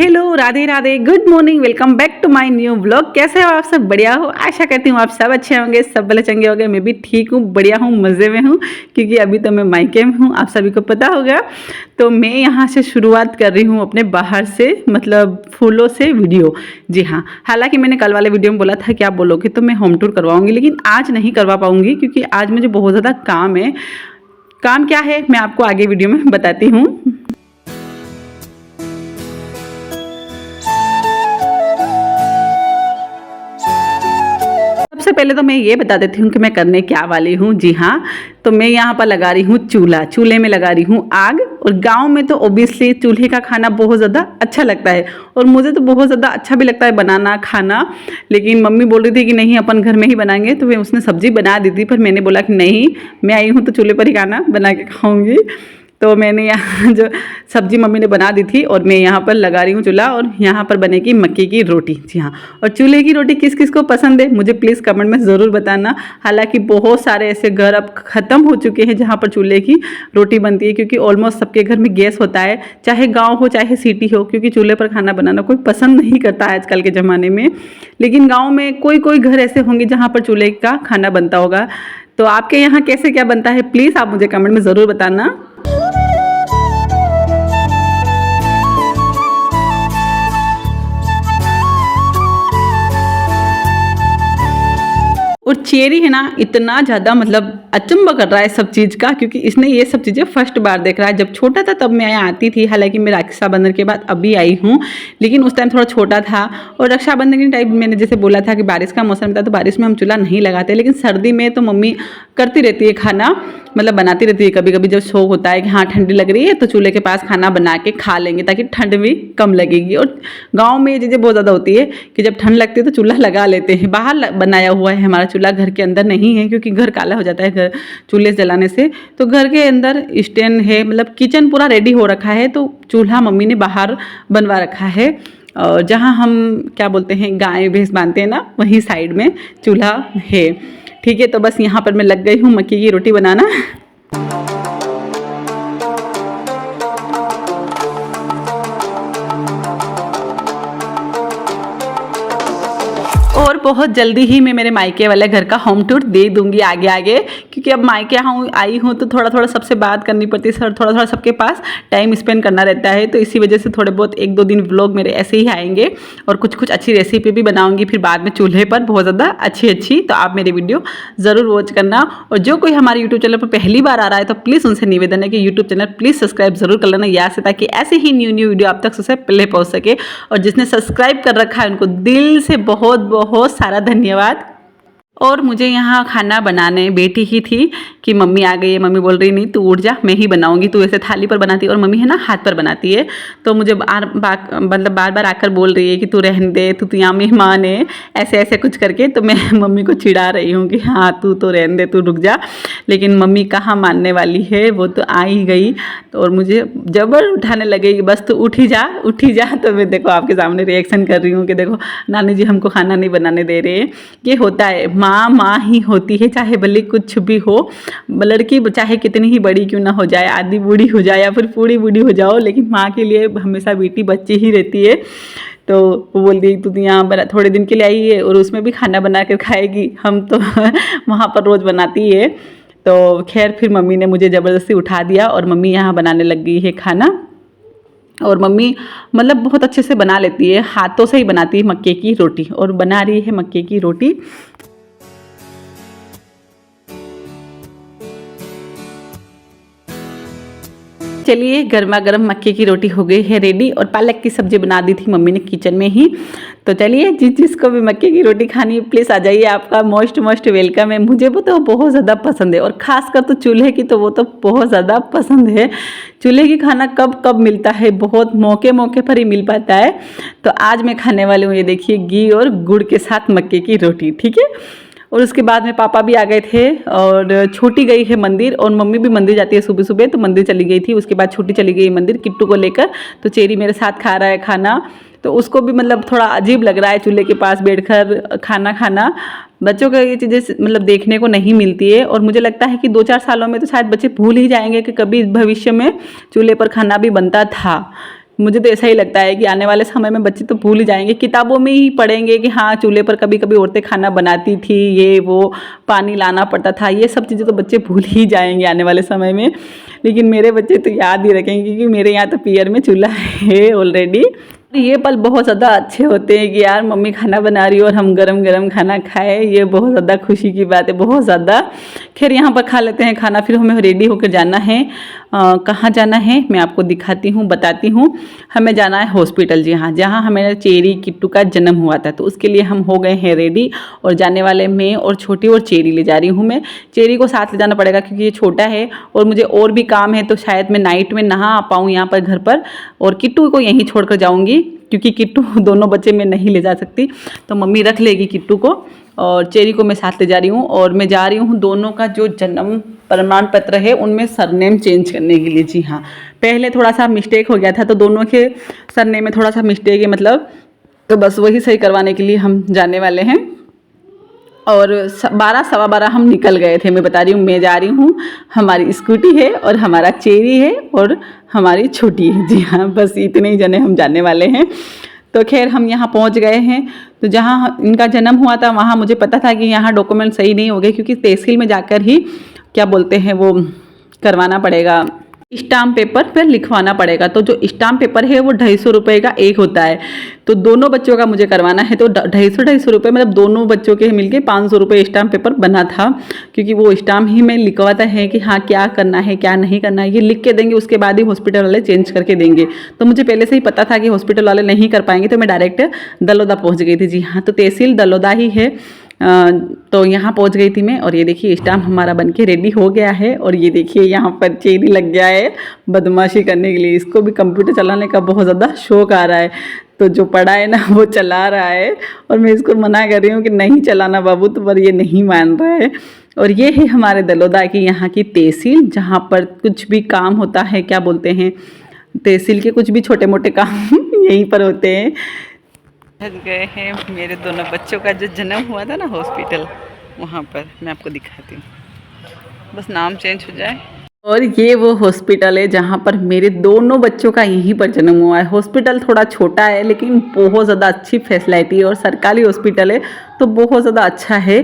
Hello, Radhe Radhe, good morning, welcome back to my new vlog. कैसे हो आप सब? बढ़िया हो? आशा करती हूँ आप सब अच्छे होंगे, सब भले चंगे होंगे। मैं भी ठीक हूँ, बढ़िया हूँ, मज़े में हूँ, क्योंकि अभी तो मैं मायके में हूँ, आप सभी को पता होगा। तो मैं यहाँ से शुरुआत कर रही हूँ अपने बाहर से, मतलब फूलों से वीडियो। जी हाँ, हालांकि मैंने कल वाले वीडियो में बोला था कि आप बोलोगे तो मैं होम टूर करवाऊँगी, लेकिन आज नहीं करवा पाऊँगी क्योंकि आज मुझे बहुत ज़्यादा काम है। काम क्या है मैं आपको आगे वीडियो में बताती हूँ। सबसे पहले तो मैं ये बता देती हूँ कि मैं करने क्या वाली हूँ। जी हाँ, तो मैं यहाँ पर लगा रही हूँ चूल्हा, चूल्हे में लगा रही हूँ आग। और गांव में तो ओबियसली चूल्हे का खाना बहुत ज़्यादा अच्छा लगता है, और मुझे तो बहुत ज़्यादा अच्छा भी लगता है बनाना खाना। लेकिन मम्मी बोल रही थी कि नहीं अपन घर में ही बनाएंगे, तो मैं उसने सब्जी बना दी थी, पर मैंने बोला कि नहीं, मैं आई हूँ तो चूल्हे पर ही खाना बना के खाऊँगी। तो मैंने यहाँ जो सब्जी मम्मी ने बना दी थी और मैं यहाँ पर लगा रही हूँ चूल्हा, और यहाँ पर बनेगी मक्के की रोटी। जी हाँ, और चूल्हे की रोटी किस किस को पसंद है मुझे प्लीज़ कमेंट में ज़रूर बताना। हालांकि बहुत सारे ऐसे घर अब ख़त्म हो चुके हैं जहाँ पर चूल्हे की रोटी बनती है, क्योंकि ऑलमोस्ट सबके घर में गैस होता है, चाहे गाँव हो चाहे सिटी हो, क्योंकि चूल्हे पर खाना बनाना कोई पसंद नहीं करता है आजकल के ज़माने में। लेकिन गाँव में कोई कोई घर ऐसे होंगे जहाँ पर चूल्हे का खाना बनता होगा। तो आपके यहाँ कैसे क्या बनता है प्लीज़ आप मुझे कमेंट में ज़रूर बताना। और चेरी है ना, इतना ज़्यादा मतलब अचंभा कर रहा है सब चीज़ का, क्योंकि इसने ये सब चीज़ें फर्स्ट बार देख रहा है। जब छोटा था तब मैं यहाँ आती थी, हालांकि मैं रक्षाबंधन के बाद अभी आई हूँ, लेकिन उस टाइम थोड़ा छोटा था। और रक्षाबंधन के टाइम मैंने जैसे बोला था कि बारिश का मौसम था, तो बारिश में हम चूल्हा नहीं लगाते, लेकिन सर्दी में तो मम्मी करती रहती है खाना, मतलब बनाती रहती है। कभी कभी जब शौक होता है कि हाँ ठंडी लग रही है तो चूल्हे के पास खाना बना के खा लेंगे, ताकि ठंड भी कम लगेगी। और गाँव में ये चीज़ें बहुत ज़्यादा होती है कि जब ठंड लगती है तो चूल्हा लगा लेते हैं। बाहर बनाया हुआ है हमारा चूल्हा, घर के अंदर नहीं है, क्योंकि घर काला हो जाता है घर चूल्हे से जलाने से। तो घर के अंदर स्टैंड है, मतलब किचन पूरा रेडी हो रखा है, तो चूल्हा मम्मी ने बाहर बनवा रखा है। और जहाँ हम क्या बोलते हैं गाय भैंस बांधते हैं ना, वहीं साइड में चूल्हा है। ठीक है, तो बस यहाँ पर मैं लग गई हूँ मक्के की रोटी बनाना। और बहुत जल्दी ही मैं मेरे मायके वाले घर का होम टूर दे दूंगी आगे आगे, क्योंकि अब मायके यहाँ आई हूँ तो थोड़ा थोड़ा सबसे बात करनी पड़ती है, सर थोड़ा थोड़ा सबके पास टाइम स्पेंड करना रहता है। तो इसी वजह से थोड़े बहुत एक दो दिन व्लॉग मेरे ऐसे ही आएंगे, और कुछ कुछ अच्छी रेसिपी भी बनाऊंगी फिर बाद में चूल्हे पर, बहुत ज़्यादा अच्छी। तो आप मेरी वीडियो ज़रूर वॉच करना। और जो कोई हमारे यूट्यूब चैनल पर पहली बार आ रहा है तो प्लीज़ उनसे निवेदन है कि यूट्यूब चैनल प्लीज़ सब्सक्राइब जरूर कर लेना याद से, ताकि ऐसे ही न्यू वीडियो आप तक सबसे पहले पहुँच सके। और जिसने सब्सक्राइब कर रखा है उनको दिल से बहुत बहुत सारा धन्यवाद। और मुझे यहाँ खाना बनाने बैठी ही थी कि मम्मी आ गई है। मम्मी बोल रही नहीं तू उठ जा, मैं ही बनाऊंगी, तू ऐसे थाली पर बनाती है, और मम्मी है ना हाथ पर बनाती है। तो मुझे मतलब बार बार आकर बोल रही है कि तू रहने दे, तू यहाँ मेहमान है, ऐसे ऐसे कुछ करके। तो मैं मम्मी को चिढ़ा रही हूँ कि हाँ तू तो रहने दे, तू रुक जा। लेकिन मम्मी कहाँ मानने वाली है, वो तो आ ही गई। तो और मुझे जबर उठाने लगेगी, बस तू उठी जा उठी जा। तो मैं देखो आपके सामने रिएक्शन कर रही हूँ कि देखो नानी जी हमको खाना नहीं बनाने दे रहे हैं। ये होता है, माँ ही होती है, चाहे भले कुछ भी हो। लड़की चाहे कितनी ही बड़ी क्यों ना हो जाए, आधी बूढ़ी हो जाए या फिर पूरी बूढ़ी हो जाओ, लेकिन माँ के लिए हमेशा बेटी बच्ची ही रहती है। तो वो बोल दी तू यहाँ थोड़े दिन के लिए आई है और उसमें भी खाना बना कर खाएगी, हम तो वहाँ पर रोज़ बनाती है। तो खैर फिर मम्मी ने मुझे ज़बरदस्ती उठा दिया और मम्मी यहाँ बनाने लग गई है खाना। और मम्मी मतलब बहुत अच्छे से बना लेती है, हाथों से ही बनाती है मक्के की रोटी, और बना रही है मक्के की रोटी। चलिए गर्मा गर्म मक्के की रोटी हो गई है रेडी, और पालक की सब्जी बना दी थी मम्मी ने किचन में ही। तो चलिए जिसको भी मक्के की रोटी खानी है प्लीज़ आ जाइए, आपका मोस्ट वेलकम है। मुझे वो तो बहुत ज़्यादा पसंद है, और ख़ासकर तो चूल्हे की तो वो तो बहुत ज़्यादा पसंद है। चूल्हे की खाना कब कब मिलता है, बहुत मौके पर ही मिल पाता है। तो आज मैं खाने वाली हूँ ये देखिए घी और गुड़ के साथ मक्के की रोटी। ठीक है, और उसके बाद में पापा भी आ गए थे, और छोटी गई है मंदिर, और मम्मी भी मंदिर जाती है सुबह सुबह, तो मंदिर चली गई थी। उसके बाद छोटी चली गई मंदिर किट्टू को लेकर। तो चेरी मेरे साथ खा रहा है खाना, तो उसको भी मतलब थोड़ा अजीब लग रहा है चूल्हे के पास बैठकर खाना खाना। बच्चों को ये चीज़ें मतलब देखने को नहीं मिलती है, और मुझे लगता है कि 2-4 सालों में तो शायद बच्चे भूल ही जाएंगे कि कभी भविष्य में चूल्हे पर खाना भी बनता था। मुझे तो ऐसा ही लगता है कि आने वाले समय में बच्चे तो भूल ही जाएंगे, किताबों में ही पढ़ेंगे कि हाँ चूल्हे पर कभी कभी औरतें खाना बनाती थी, ये वो पानी लाना पड़ता था, ये सब चीज़ें तो बच्चे भूल ही जाएंगे आने वाले समय में। लेकिन मेरे बच्चे तो याद ही रखेंगे, क्योंकि मेरे यहाँ तो पियर में चूल्हा है ऑलरेडी। ये पल बहुत ज़्यादा अच्छे होते हैं कि यार मम्मी खाना बना रही है और हम गरम गरम खाना खाएं, ये बहुत ज़्यादा खुशी की बात है, बहुत ज़्यादा। खैर यहाँ पर खा लेते हैं खाना, फिर हमें रेडी होकर जाना है। कहाँ जाना है मैं आपको दिखाती हूँ, बताती हूँ। हमें जाना है हॉस्पिटल, जी हाँ, जहाँ हमारे चेरी किट्टू का जन्म हुआ था, तो उसके लिए हम हो गए हैं रेडी और जाने वाले मैं और छोटी और चेरी ले जा रही हूँ। मैं चेरी को साथ ले जाना पड़ेगा क्योंकि ये छोटा है और मुझे और भी काम है, तो शायद मैं नाइट में नहा आ पाऊँ यहाँ पर घर पर, और किट्टू को यहीं छोड़कर जाऊँगी क्योंकि किट्टू दोनों बच्चे मैं नहीं ले जा सकती, तो मम्मी रख लेगी किट्टू को और चेरी को मैं साथ ले जा रही हूँ। और मैं जा रही हूँ दोनों का जो जन्म प्रमाण पत्र है उनमें सरनेम चेंज करने के लिए। जी हाँ, पहले थोड़ा सा मिस्टेक हो गया था, तो दोनों के सरनेम में थोड़ा सा मिस्टेक है मतलब, तो बस वही सही करवाने के लिए हम जाने वाले हैं। और 12 सवा 12 हम निकल गए थे, मैं बता रही हूँ, मैं जा रही हूँ, हमारी स्कूटी है और हमारा चेरी है और हमारी छोटी है। जी हाँ, बस इतने ही जने हम जाने वाले हैं। तो खैर हम यहाँ पहुँच गए हैं। तो जहाँ इनका जन्म हुआ था वहाँ मुझे पता था कि यहाँ डॉक्यूमेंट सही नहीं हो गए, क्योंकि तहसील में जाकर ही क्या बोलते हैं वो करवाना पड़ेगा, स्टाम्प पेपर पर लिखवाना पड़ेगा। तो जो स्टाम्प पेपर है वो 250 रुपये का एक होता है, तो दोनों बच्चों का मुझे करवाना है, तो 250 रुपये मतलब दोनों बच्चों के मिलके 500 रुपये स्टाम्प पेपर बना था। क्योंकि वो स्टाम्प ही में लिखवाता है कि हाँ क्या करना है क्या नहीं करना है, ये लिख के देंगे, उसके बाद ही हॉस्पिटल वाले चेंज करके देंगे। तो मुझे पहले से ही पता था कि हॉस्पिटल वाले नहीं कर पाएंगे, तो मैं डायरेक्ट दलोदा पहुँच गई थी। जी हाँ, तो तहसील दलोदा ही है। तो यहाँ पहुँच गई थी मैं, और ये देखिए स्टाम्प हमारा बनके रेडी हो गया है। और ये देखिए यहाँ पर चेरी लग गया है बदमाशी करने के लिए, इसको भी कंप्यूटर चलाने का बहुत ज़्यादा शौक आ रहा है, तो जो पढ़ा है ना वो चला रहा है, और मैं इसको मना कर रही हूँ कि नहीं चलाना बाबू, तो पर ये नहीं मान रहा है। और ये है हमारे दलोदा की यहाँ की तहसील, जहाँ पर कुछ भी काम होता है, क्या बोलते हैं, तहसील के कुछ भी छोटे मोटे काम यहीं पर होते हैं। गए हैं मेरे दोनों बच्चों का जो जन्म हुआ था ना हॉस्पिटल, वहाँ पर मैं आपको दिखाती हूँ, बस नाम चेंज हो जाए। और ये वो हॉस्पिटल है जहाँ पर मेरे दोनों बच्चों का यहीं पर जन्म हुआ है। हॉस्पिटल थोड़ा छोटा है लेकिन बहुत ज़्यादा अच्छी फैसिलिटी है, और सरकारी हॉस्पिटल है तो बहुत ज़्यादा अच्छा है,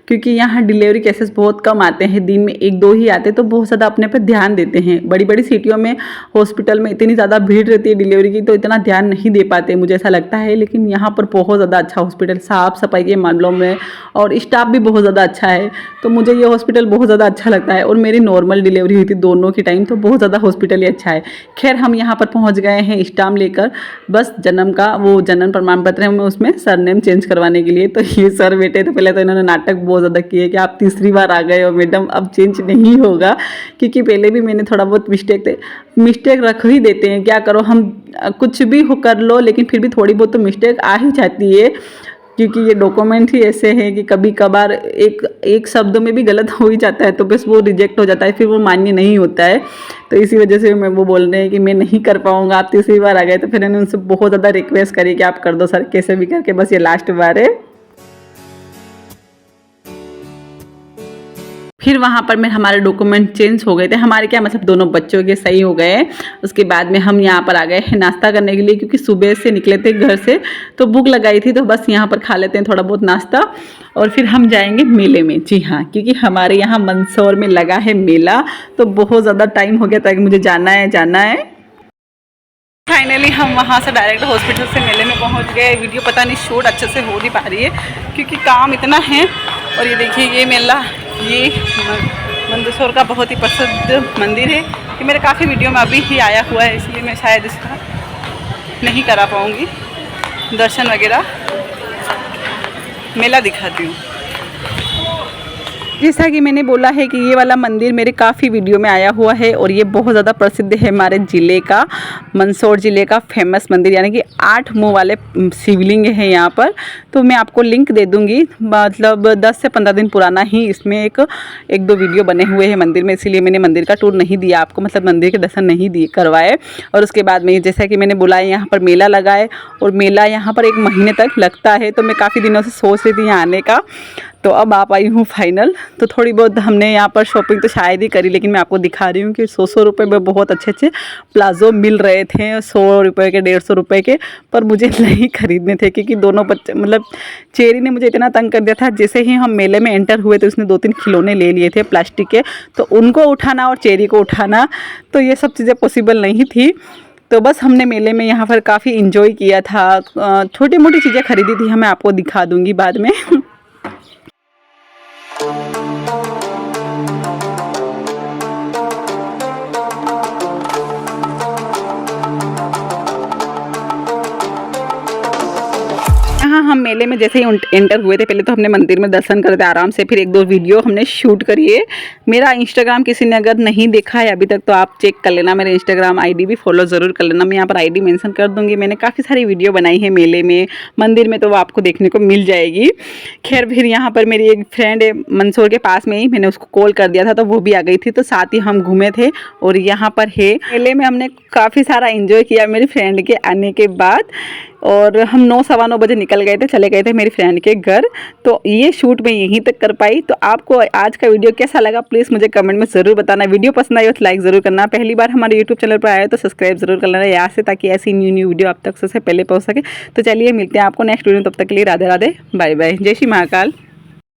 क्योंकि यहाँ डिलीवरी केसेस बहुत कम आते हैं, दिन में 1-2 ही आते, तो बहुत ज़्यादा अपने पर ध्यान देते हैं। बड़ी बड़ी सिटियों में हॉस्पिटल में इतनी ज़्यादा भीड़ रहती है डिलीवरी की, तो इतना ध्यान नहीं दे पाते, मुझे ऐसा लगता है। लेकिन यहाँ पर बहुत ज़्यादा अच्छा हॉस्पिटल, साफ़ सफाई के मामलों में, और स्टाफ भी बहुत ज़्यादा अच्छा है, तो मुझे ये हॉस्पिटल बहुत ज़्यादा अच्छा लगता है। और मेरी नॉर्मल डिलीवरी हुई थी दोनों की टाइम, तो बहुत ज़्यादा हॉस्पिटल ही अच्छा है। खैर हम यहाँ पर पहुँच गए हैं स्टाम्प लेकर, बस जन्म का वो जन्म प्रमाण पत्र है, मैं उसमें सरनेम चेंज करवाने के लिए। तो ये सर बेटे तो पहले तो इन्होंने नाटक बहुत ज़्यादा किए कि आप तीसरी बार आ गए हो मैडम, अब चेंज नहीं होगा, क्योंकि पहले भी मैंने थोड़ा बहुत मिस्टेक रख ही देते हैं, क्या करो, हम कुछ भी हो कर लो, लेकिन फिर भी थोड़ी बहुत तो मिस्टेक आ ही जाती है, क्योंकि ये डॉक्यूमेंट ही ऐसे हैं कि कभी कभार एक शब्द में भी गलत हो ही जाता है, तो बस वो रिजेक्ट हो जाता है, फिर वो मान्य नहीं होता है। तो इसी वजह से मैं वो बोल रहे हैं कि मैं नहीं कर पाऊँगा, आप तीसरी बार आ गए। तो फिर मैंने उनसे बहुत ज़्यादा रिक्वेस्ट करी कि आप कर दो सर, कैसे भी करके, बस ये लास्ट बार है। फिर वहाँ पर हमारे डॉक्यूमेंट चेंज हो गए थे, हमारे क्या मतलब दोनों बच्चों के सही हो गए। उसके बाद में हम यहाँ पर आ गए हैं नाश्ता करने के लिए, क्योंकि सुबह से निकले थे घर से, तो भूख लगाई थी, तो बस यहाँ पर खा लेते हैं थोड़ा बहुत नाश्ता, और फिर हम जाएंगे मेले में। जी हाँ, क्योंकि हमारे यहाँ मंदसौर में लगा है मेला, तो बहुत ज़्यादा टाइम हो गया था कि मुझे जाना है। फाइनली हम वहाँ से डायरेक्ट हॉस्पिटल से मेले में पहुँच गए। वीडियो पता नहीं शूट अच्छे से हो नहीं पा रही है क्योंकि काम इतना है। और ये देखिए ये मेला, ये मंदसौर का बहुत ही प्रसिद्ध मंदिर है कि मेरे काफ़ी वीडियो में अभी ही आया हुआ है, इसलिए मैं शायद इसका नहीं करा पाऊँगी दर्शन वगैरह। मेला दिखाती हूँ। जैसा कि मैंने बोला है कि ये वाला मंदिर मेरे काफ़ी वीडियो में आया हुआ है, और ये बहुत ज़्यादा प्रसिद्ध है हमारे ज़िले का, मंदसौर ज़िले का फेमस मंदिर, यानी कि 8 मुँह वाले शिवलिंग है यहाँ पर। तो मैं आपको लिंक दे दूँगी, मतलब 10 से 15 दिन पुराना ही इसमें एक दो वीडियो बने हुए हैं मंदिर में, इसीलिए मैंने मंदिर का टूर नहीं दिया आपको, मतलब मंदिर के दर्शन नहीं दिए करवाए। और उसके बाद में जैसा कि मैंने बोला यहाँ पर मेला लगा है, और मेला यहाँ पर 1 महीने तक लगता है, तो मैं काफ़ी दिनों से सोच रही थी यहाँ आने का। तो अब आप आई हूँ फाइनल। तो थोड़ी बहुत हमने यहाँ पर शॉपिंग तो शायद ही करी, लेकिन मैं आपको दिखा रही हूँ कि 100 रुपये में बहुत अच्छे अच्छे प्लाज़ो मिल रहे थे, 100 रुपये के, 150 रुपये के। पर मुझे नहीं खरीदने थे क्योंकि दोनों बच्चे मतलब चेरी ने मुझे इतना तंग कर दिया था। जैसे ही हम मेले में एंटर हुए तो उसने 2-3 खिलौने ले लिए थे प्लास्टिक के, तो उनको उठाना और चेरी को उठाना, तो ये सब चीज़ें पॉसिबल नहीं थी। तो बस हमने मेले में यहाँ पर काफ़ी इन्जॉय किया था। छोटी मोटी चीज़ें खरीदी थी, मैं आपको दिखा दूँगी बाद में। हाँ, हम मेले में जैसे ही एंटर हुए थे, पहले तो हमने मंदिर में दर्शन करे थे आराम से, फिर 1-2 वीडियो हमने शूट करी है। मेरा इंस्टाग्राम किसी ने अगर नहीं देखा है अभी तक तो आप चेक कर लेना, मेरे इंस्टाग्राम आईडी भी फॉलो ज़रूर कर लेना। मैं यहाँ पर आईडी मेंशन कर दूँगी। मैंने काफ़ी सारी वीडियो बनाई है मेले में, मंदिर में, तो वो आपको देखने को मिल जाएगी। खैर फिर यहाँ पर मेरी एक फ्रेंड है मंदसौर के पास में ही, मैंने उसको कॉल कर दिया था तो वो भी आ गई थी, तो साथ ही हम घूमे थे। और यहाँ पर है मेले में हमने काफ़ी सारा इंजॉय किया मेरी फ्रेंड के आने के बाद। और हम 9-9:15 बजे निकल गए थे, चले गए थे मेरी फ्रेंड के घर। तो ये शूट मैं यहीं तक कर पाई। तो आपको आज का वीडियो कैसा लगा प्लीज़ मुझे कमेंट में ज़रूर बताना। वीडियो पसंद आई हो तो लाइक ज़रूर करना। पहली बार हमारे यूट्यूब चैनल पर आए हो तो सब्सक्राइब ज़रूर कर लेना यहाँ से, ताकि ऐसी न्यू वीडियो आप तक सबसे पहले पहुँच सके। तो चलिए मिलते हैं आपको नेक्स्ट वीडियो, तब तक के लिए राधे राधे, बाय बाय, जय श्री महाकाल।